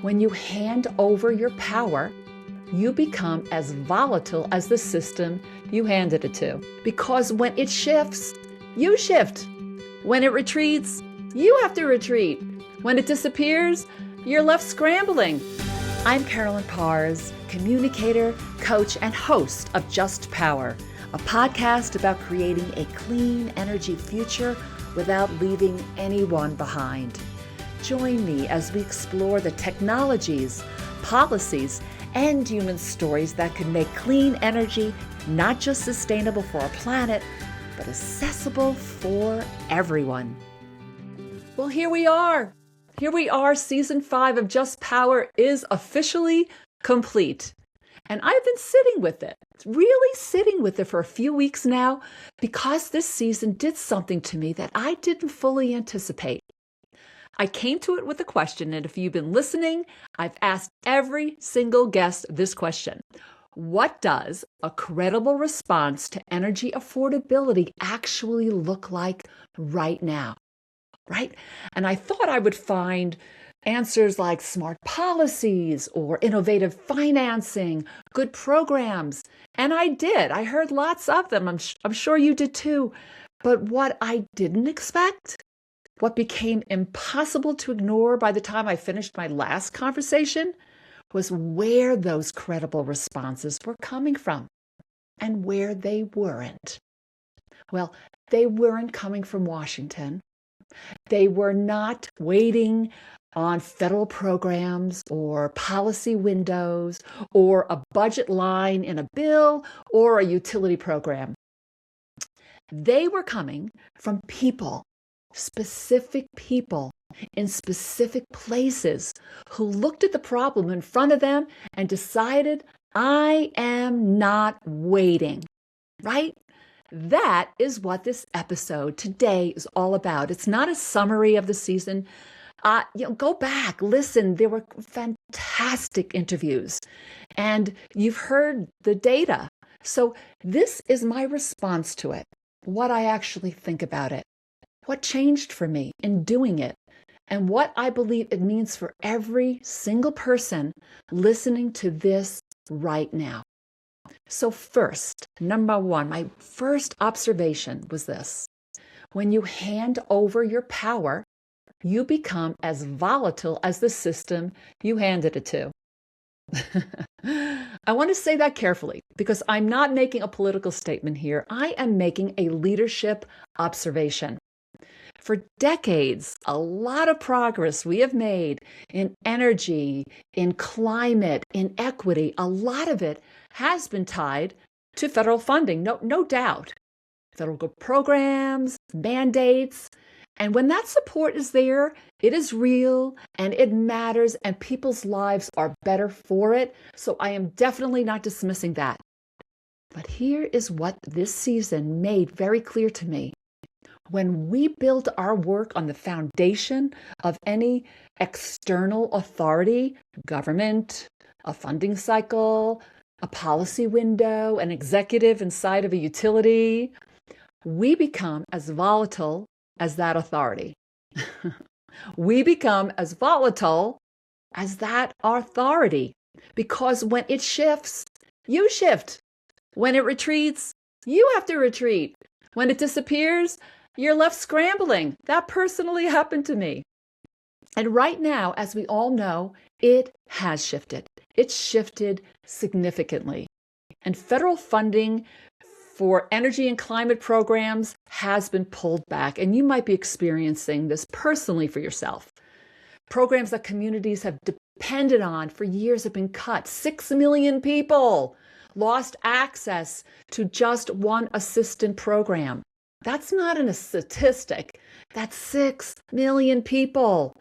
When you hand over your power, you become as volatile as the system you handed it to. Because when it shifts, you shift. When it retreats, you have to retreat. When it disappears, you're left scrambling. I'm Carolyn Parrs, communicator, coach, and host of Just Power, a podcast about creating a clean energy future without leaving anyone behind. Join me as we explore the technologies, policies, and human stories that can make clean energy not just sustainable for our planet, but accessible for everyone. Well, here we are. Season 5 of Just Power is officially complete. And I've been sitting with it, really sitting with it for a few weeks now, because this season did something to me that I didn't fully anticipate. I came to it with a question, and if you've been listening, I've asked every single guest this question. What does a credible response to energy affordability actually look like right now? Right? And I thought I would find answers like smart policies or innovative financing, good programs. And I did. I heard lots of them. I'm sure you did too. But what I didn't expect, what became impossible to ignore by the time I finished my last conversation, was where those credible responses were coming from and where they weren't. Well, they weren't coming from Washington. They were not waiting on federal programs or policy windows or a budget line in a bill or a utility program. They were coming from people, specific people in specific places who looked at the problem in front of them and decided, I am not waiting, right? That is what this episode today is all about. It's not a summary of the season. Go back, listen. There were fantastic interviews, and you've heard the data. So this is my response to it, what I actually think about it, what changed for me in doing it, and what I believe it means for every single person listening to this right now. So first, number one, my first observation was this. When you hand over your power, you become as volatile as the system you handed it to. I want to say that carefully because I'm not making a political statement here. I am making a leadership observation. For decades, a lot of progress we have made in energy, in climate, in equity, a lot of it has been tied to federal funding, no doubt. Federal programs, mandates. And when that support is there, it is real and it matters and people's lives are better for it. So I am definitely not dismissing that. But here is what this season made very clear to me. When we build our work on the foundation of any external authority, government, a funding cycle, a policy window, an executive inside of a utility, we become as volatile as that authority. We become as volatile as that authority because when it shifts, you shift. When it retreats, you have to retreat. When it disappears, you're left scrambling. That personally happened to me. And right now, as we all know, it has shifted. It's shifted significantly. And federal funding for energy and climate programs has been pulled back. And you might be experiencing this personally for yourself. Programs that communities have depended on for years have been cut. 6 million people lost access to just one assistant program. That's not a statistic. That's 6 million people.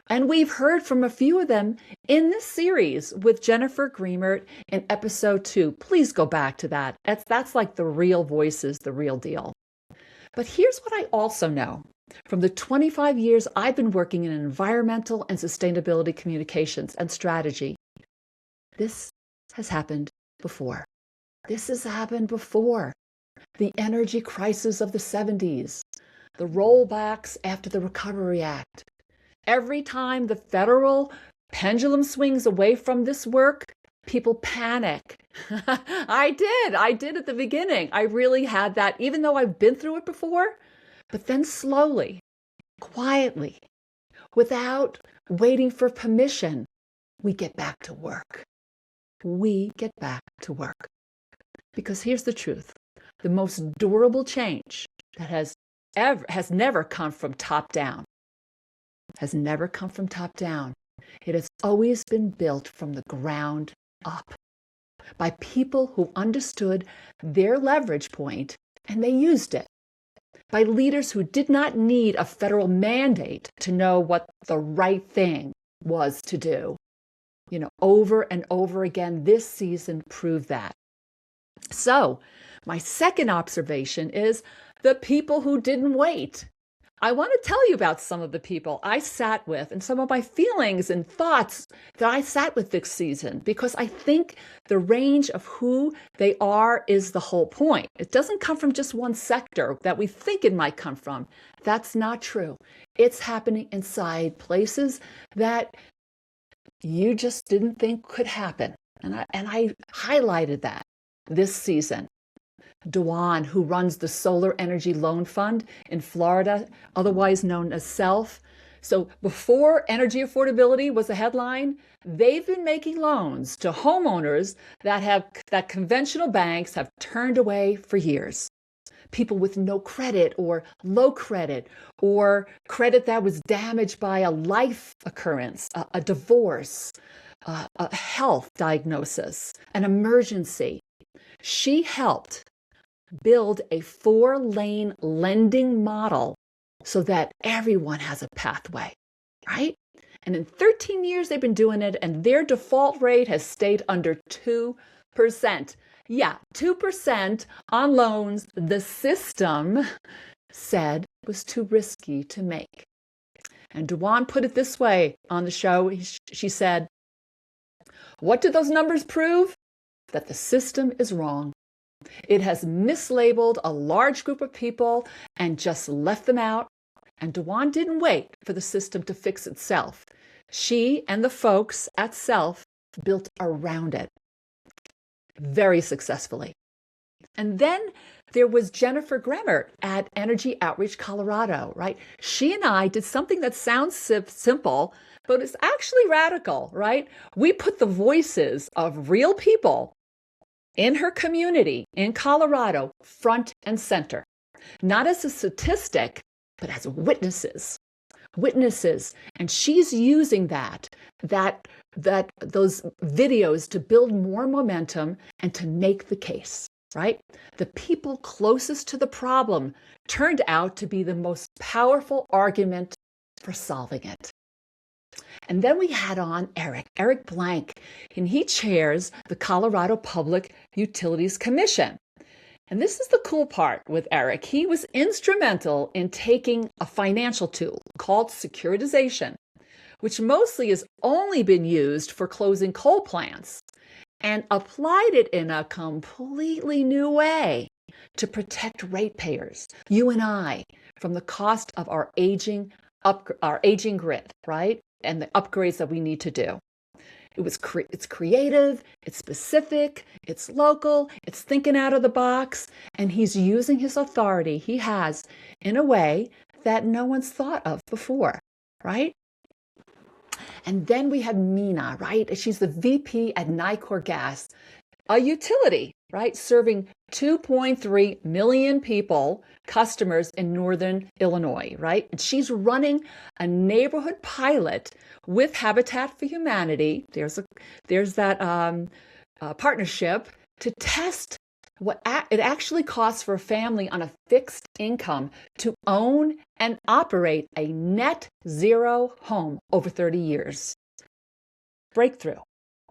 And we've heard from a few of them in this series with Jennifer Greenert in episode 2. Please go back to that. That's like the real voices, the real deal. But here's what I also know. From the 25 years I've been working in environmental and sustainability communications and strategy, this has happened before. This has happened before. The energy crisis of the 70s, the rollbacks after the Recovery Act. Every time the federal pendulum swings away from this work, people panic. I did at the beginning. I really had that, even though I've been through it before, but then slowly, quietly, without waiting for permission, we get back to work. We get back to work. Because here's the truth. The most durable change that has never come from top down. Has never come from top down. It has always been built from the ground up by people who understood their leverage point and they used it. By leaders who did not need a federal mandate to know what the right thing was to do. Over and over again, this season proved that. So, my second observation is the people who didn't wait. I want to tell you about some of the people I sat with and some of my feelings and thoughts that I sat with this season, because I think the range of who they are is the whole point. It doesn't come from just one sector that we think it might come from. That's not true. It's happening inside places that you just didn't think could happen. And I highlighted that this season. Dewan, who runs the Solar Energy Loan Fund in Florida, otherwise known as SELF. So before energy affordability was a headline, they've been making loans to homeowners that conventional banks have turned away for years. People with no credit or low credit or credit that was damaged by a life occurrence, a divorce, a health diagnosis, an emergency. She helped build a 4-lane lending model so that everyone has a pathway, right? And in 13 years, they've been doing it, and their default rate has stayed under 2%. Yeah, 2% on loans the system said was too risky to make. And Dewan put it this way on the show. She said, "What do those numbers prove? That the system is wrong. It has mislabeled a large group of people and just left them out. And Dewan didn't wait for the system to fix itself. She and the folks at SELF built around it very successfully." And then there was Jennifer Gremmert at Energy Outreach Colorado, right? She and I did something that sounds simple, but it's actually radical, right? We put the voices of real people in her community in Colorado front and center, not as a statistic, but as witnesses. And she's using those videos to build more momentum and to make the case, right? The people closest to the problem turned out to be the most powerful argument for solving it. And then we had on Eric Blank, and he chairs the Colorado Public Utilities Commission. And this is the cool part with Eric. He was instrumental in taking a financial tool called securitization, which mostly has only been used for closing coal plants, and applied it in a completely new way to protect ratepayers, you and I, from the cost of our aging grid, right? And the upgrades that we need to do. It's creative, it's specific, it's local, it's thinking out of the box, and he's using his authority he has in a way that no one's thought of before, right? And then we had Mina, right? She's the VP at Nicor Gas, a utility, right? Serving 2.3 million people, customers in Northern Illinois, right? And she's running a neighborhood pilot with Habitat for Humanity. There's that partnership to test what it actually costs for a family on a fixed income to own and operate a net zero home over 30 years. Breakthrough.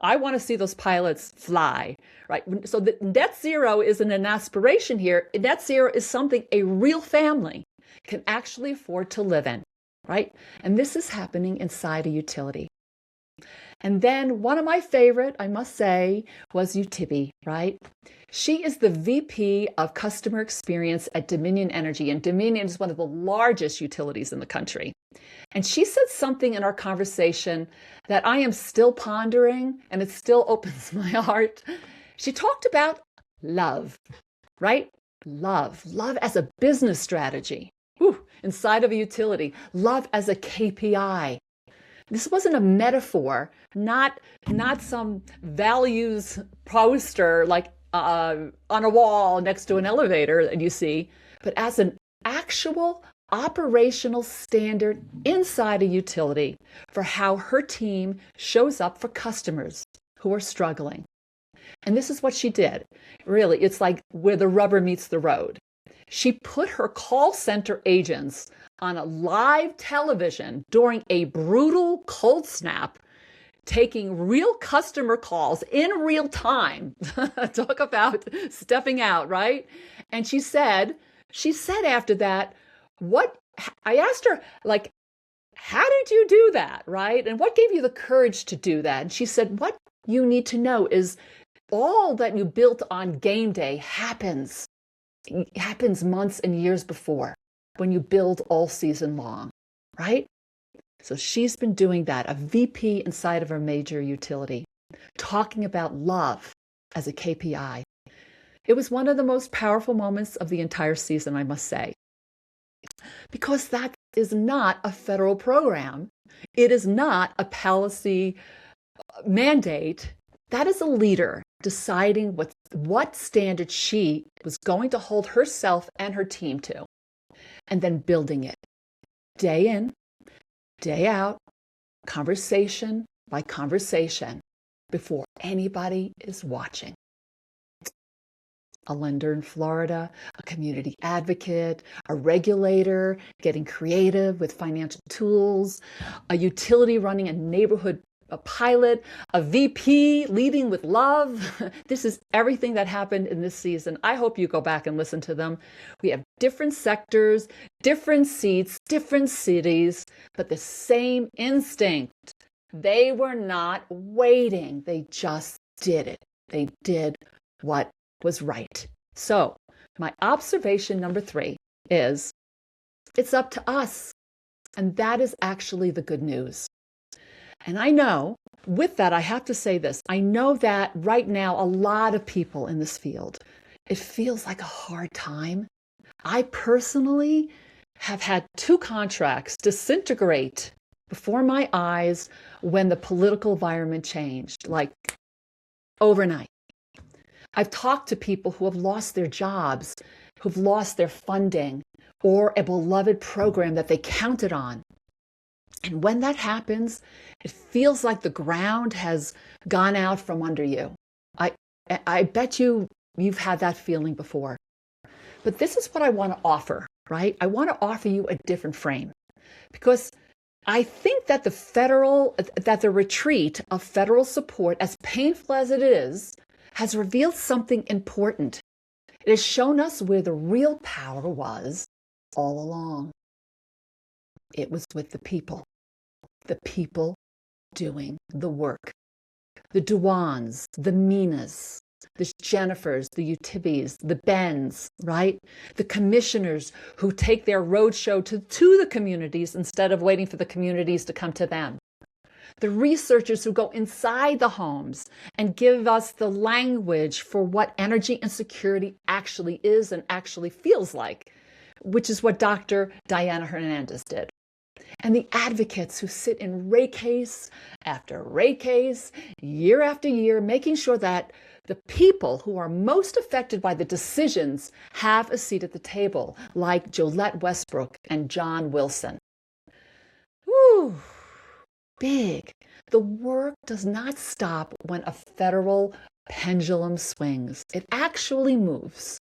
I want to see those pilots fly, right? So the net zero isn't an aspiration here. Net zero is something a real family can actually afford to live in, right? And this is happening inside a utility. And then one of my favorite, I must say, was Utibi, right? She is the VP of Customer Experience at Dominion Energy, and Dominion is one of the largest utilities in the country. And she said something in our conversation that I am still pondering, and it still opens my heart. She talked about love, right? Love as a business strategy. Inside of a utility, love as a KPI. This wasn't a metaphor, not some values poster like on a wall next to an elevator that you see, but as an actual operational standard inside a utility for how her team shows up for customers who are struggling. And this is what she did. Really, it's like where the rubber meets the road. She put her call center agents on a live television during a brutal cold snap, taking real customer calls in real time. Talk about stepping out, right? And she said after that, I asked her, like, how did you do that, right? And what gave you the courage to do that? And she said, what you need to know is all that you built on game day happens months and years before when you build all season long, right? So she's been doing that, a VP inside of a major utility, talking about love as a KPI. It was one of the most powerful moments of the entire season, I must say, because that is not a federal program. It is not a policy mandate. That is a leader deciding what standard she was going to hold herself and her team to, and then building it day in, day out, conversation by conversation, before anybody is watching. A lender in Florida, a community advocate, a regulator getting creative with financial tools, a utility running a neighborhood pilot, a VP leading with love. This is everything that happened in this season. I hope you go back and listen to them. We have different sectors, different seats, different cities, but the same instinct. They were not waiting. They just did it. They did what was right. So my observation number 3 is it's up to us. And that is actually the good news. And I know, with that, I have to say this. I know that right now, a lot of people in this field, it feels like a hard time. I personally have had 2 contracts disintegrate before my eyes when the political environment changed, like overnight. I've talked to people who have lost their jobs, who've lost their funding, or a beloved program that they counted on. And when that happens, it feels like the ground has gone out from under you. I bet you've had that feeling before. But this is what I want to offer, right? I want to offer you a different frame, because I think that the retreat of federal support, as painful as it is, has revealed something important. It has shown us where the real power was all along. It was with the people doing the work. The Duans, the Minas, the Jennifers, the Utibis, the Bens, right? The commissioners who take their roadshow to the communities instead of waiting for the communities to come to them. The researchers who go inside the homes and give us the language for what energy insecurity actually is and actually feels like, which is what Dr. Diana Hernandez did. And the advocates who sit in rate case after rate case, year after year, making sure that the people who are most affected by the decisions have a seat at the table, like Jolette Westbrook and John Wilson. Woo! Big. The work does not stop when a federal pendulum swings. It actually moves.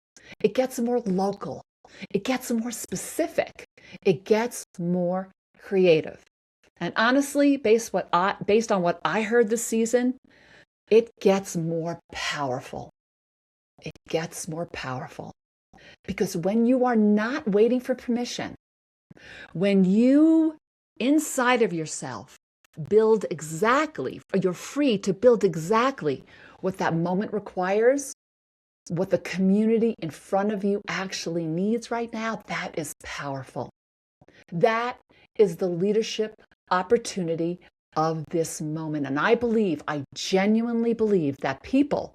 It gets more local. It gets more specific. It gets more creative. And honestly, based on what I heard this season, it gets more powerful. It gets more powerful. Because when you are not waiting for permission, when you, inside of yourself, build exactly, or you're free to build exactly what that moment requires, what the community in front of you actually needs right now. That is powerful. That is the leadership opportunity of this moment. And I genuinely believe that people,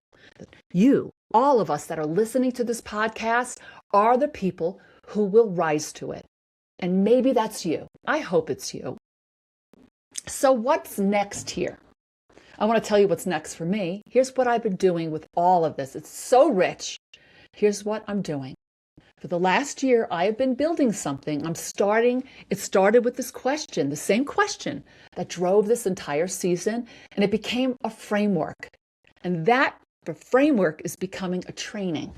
you, all of us that are listening to this podcast, are the people who will rise to it. And maybe that's you. I hope it's you. So what's next here? I want to tell you what's next for me. Here's what I've been doing with all of this. It's so rich. Here's what I'm doing. For the last year, I have been building something. It started with this question, the same question that drove this entire season, and it became a framework. And that framework is becoming a training.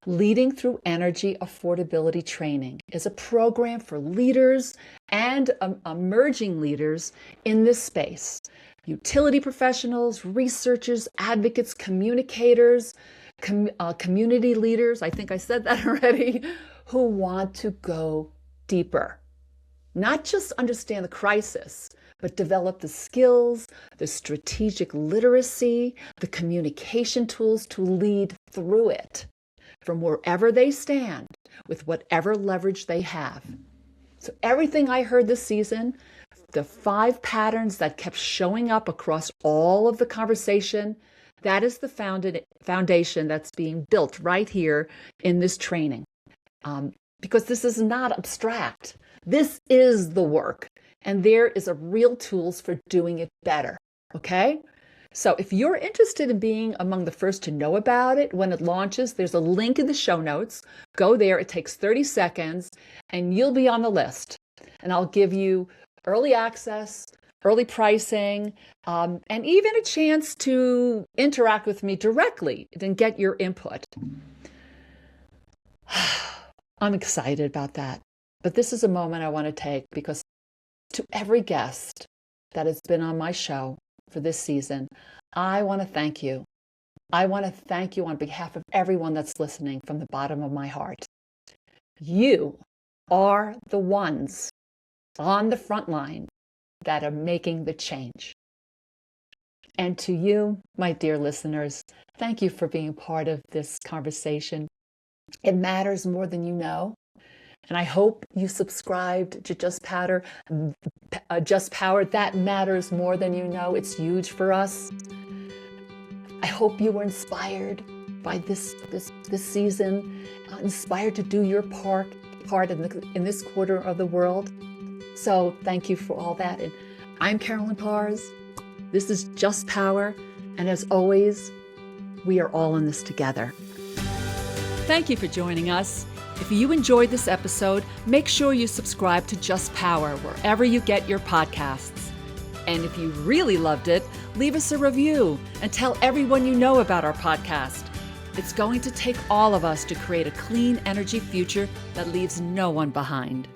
Leading Through Energy Affordability Training is a program for leaders and emerging leaders in this space. Utility professionals, researchers, advocates, communicators, community leaders, I think I said that already, who want to go deeper. Not just understand the crisis, but develop the skills, the strategic literacy, the communication tools to lead through it from wherever they stand with whatever leverage they have. So everything I heard this season, the 5 patterns that kept showing up across all of the conversation, that is the foundation that's being built right here in this training. Because this is not abstract. This is the work. And there is a real tools for doing it better. Okay? So if you're interested in being among the first to know about it when it launches, there's a link in the show notes. Go there. It takes 30 seconds and you'll be on the list. And I'll give you early access, early pricing, and even a chance to interact with me directly and get your input. I'm excited about that. But this is a moment I want to take because to every guest that has been on my show for this season, I want to thank you. I want to thank you on behalf of everyone that's listening from the bottom of my heart. You are the ones on the front line that are making the change. And to you, my dear listeners, thank you for being part of this conversation. It matters more than you know. And I hope you subscribed to Just Power. That matters more than you know. It's huge for us. I hope you were inspired by this season, inspired to do your part in this quarter of the world. So thank you for all that. And I'm Carolyn Parrs. This is Just Power. And as always, we are all in this together. Thank you for joining us. If you enjoyed this episode, make sure you subscribe to Just Power wherever you get your podcasts. And if you really loved it, leave us a review and tell everyone you know about our podcast. It's going to take all of us to create a clean energy future that leaves no one behind.